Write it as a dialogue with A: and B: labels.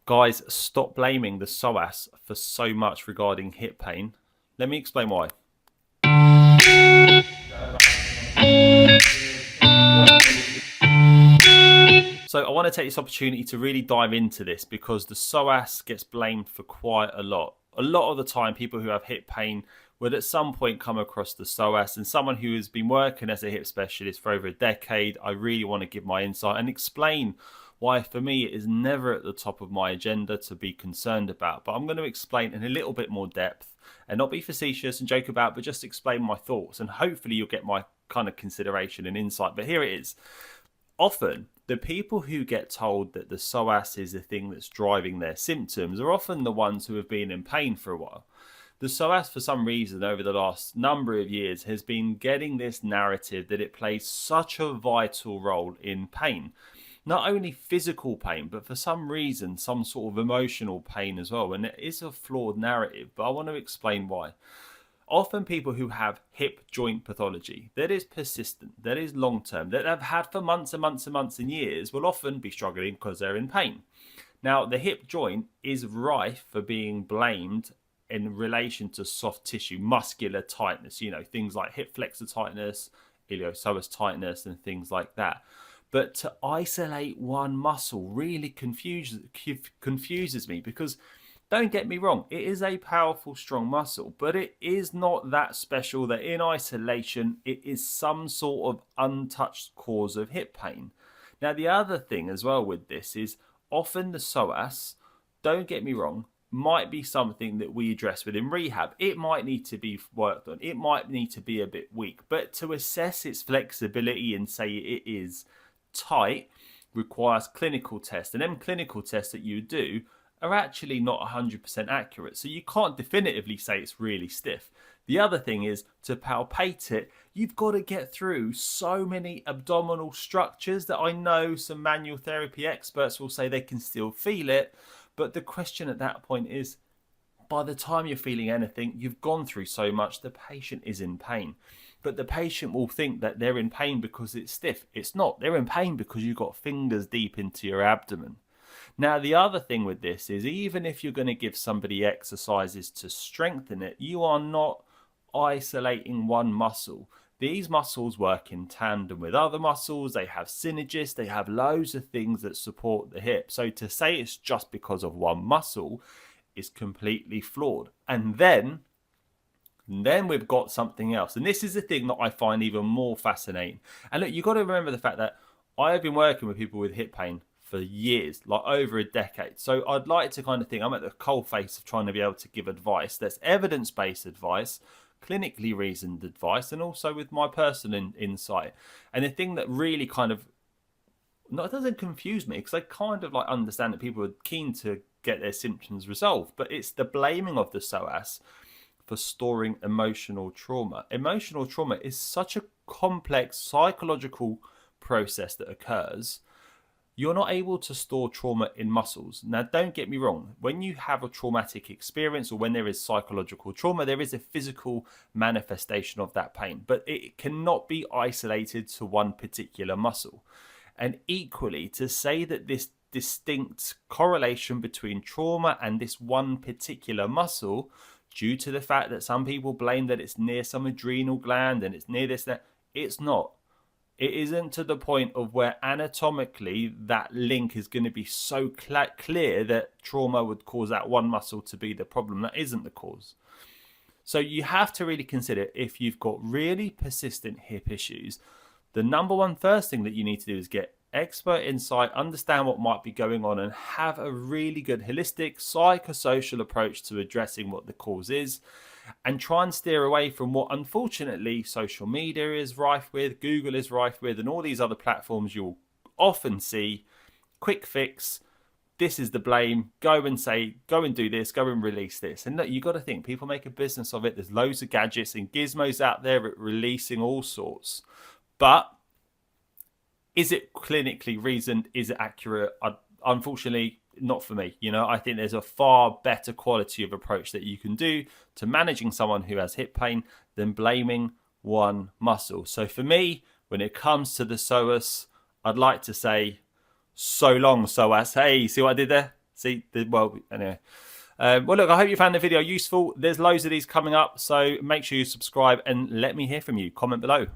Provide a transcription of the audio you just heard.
A: Guys, stop blaming the psoas for so much regarding hip pain. Let me explain why. So I want to take this opportunity to really dive into this because the psoas gets blamed for quite a lot. A lot of the time, people who have hip pain would at some point come across the psoas, and someone who has been working as a hip specialist for over a decade, I really want to give my insight and explain why for me it is never at the top of my agenda to be concerned about. But I'm going to explain in a little bit more depth and not be facetious and joke about, but just explain my thoughts, and hopefully you'll get my kind of consideration and insight. But here it is. Often the people who get told that the psoas is the thing that's driving their symptoms are often the ones who have been in pain for a while. The psoas, for some reason, over the last number of years, has been getting this narrative that it plays such a vital role in pain. Not only physical pain, but for some reason, some sort of emotional pain as well. And it is a flawed narrative, but I want to explain why. Often people who have hip joint pathology that is persistent, that is long-term, that have had for months and months and months and years will often be struggling because they're in pain. Now, the hip joint is rife for being blamed in relation to soft tissue, muscular tightness, things like hip flexor tightness, iliopsoas tightness, and things like that. But to isolate one muscle really confuses me because don't get me wrong, it is a powerful, strong muscle, but it is not that special that in isolation, it is some sort of untouched cause of hip pain. Now, the other thing as well with this is often the psoas, don't get me wrong, might be something that we address within rehab. It might need to be worked on. It might need to be a bit weak, but to assess its flexibility and say it is tight requires clinical tests, and them clinical tests that you do are actually not 100% accurate. So you can't definitively say it's really stiff. The other thing is to palpate it, you've got to get through so many abdominal structures that I know some manual therapy experts will say they can still feel it. But the question at that point is, by the time you're feeling anything, you've gone through so much, the patient is in pain. But the patient will think that they're in pain because it's stiff. It's not. They're in pain because you've got fingers deep into your abdomen. Now, the other thing with this is even if you're going to give somebody exercises to strengthen it, you are not isolating one muscle. These muscles work in tandem with other muscles. They have synergists. They have loads of things that support the hip. So to say it's just because of one muscle is completely flawed. And then we've got something else. And this is the thing that I find even more fascinating. And look, you've got to remember the fact that I have been working with people with hip pain for years, like over a decade. So I'd like to kind of think I'm at the coalface of trying to be able to give advice that's evidence-based advice, clinically reasoned advice, and also with my personal insight. And the thing that really kind of, no, it doesn't confuse me because I kind of like understand that people are keen to get their symptoms resolved, but it's the blaming of the psoas for storing emotional trauma. Emotional trauma is such a complex psychological process that occurs. You're not able to store trauma in muscles. Now, don't get me wrong. When you have a traumatic experience or when there is psychological trauma, there is a physical manifestation of that pain, but it cannot be isolated to one particular muscle. And equally, to say that this distinct correlation between trauma and this one particular muscle, due to the fact that some people blame that it's near some adrenal gland and it's near this, that, it's not. It isn't to the point of where anatomically that link is going to be so clear that trauma would cause that one muscle to be the problem. That isn't the cause. So you have to really consider if you've got really persistent hip issues, the number one first thing that you need to do is get expert insight, understand what might be going on, and have a really good holistic psychosocial approach to addressing what the cause is. And try and steer away from what unfortunately social media is rife with, Google is rife with, and all these other platforms you'll often see. Quick fix, this is the blame, go and do this, go and release this. And look, you've got to think, people make a business of it. There's loads of gadgets and gizmos out there at releasing all sorts. But is it clinically reasoned? Is it accurate? Unfortunately, not for me. I think there's a far better quality of approach that you can do to managing someone who has hip pain than blaming one muscle. So for me, when it comes to the psoas, I'd like to say, so long psoas. Hey, see what I did there? See, well, anyway. Well, look, I hope you found the video useful. There's loads of these coming up, so make sure you subscribe and let me hear from you. Comment below.